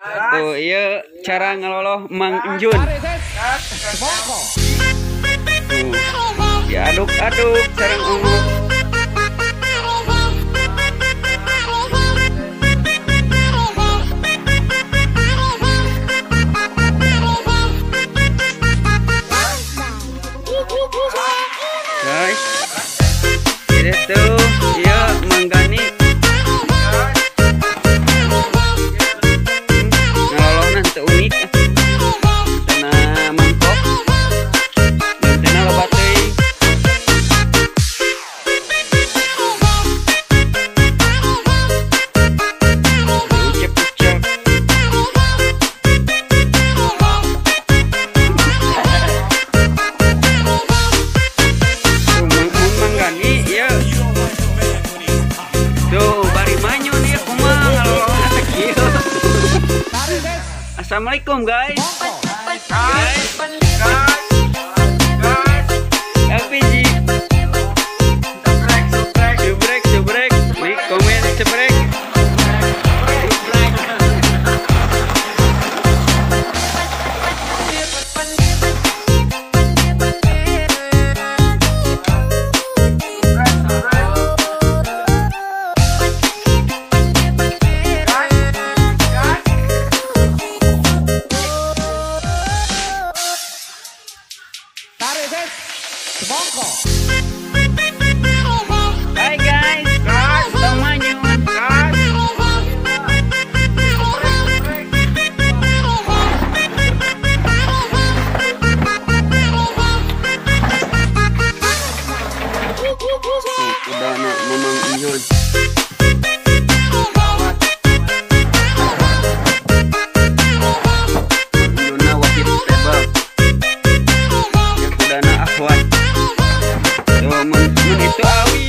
Tuh, iya cara ngeloloh Mang Enjun. Tuh, diaduk-aduk sareng ungu. Guys, jadi tuh, iya Mang Gani. Unik karena mangkok dan loba teuing ucap-ucap Mang Gani ya tuh bari manyu nih kumaha ngalolona teh kieu. Assalamualaikum guys. LPG. Subrek. Nih komen subrek. Hai guys, Bang Manyun. Udah anak Mamang Enjun. Enjunna wakil tebal. Yang udah anak Ahwat. Mun itu awi.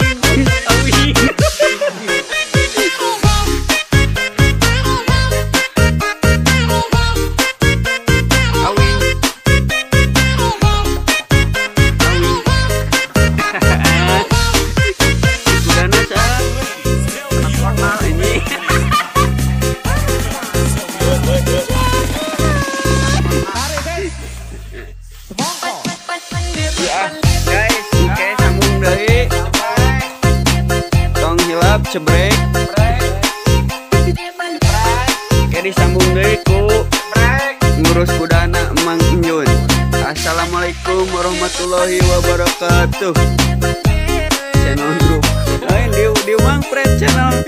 Cebrek kayak disambung deui ku ngurus kudana Mang Enjun. Assalamualaikum warahmatullahi wabarakatuh. Channel grup lain di Mang Pret channel.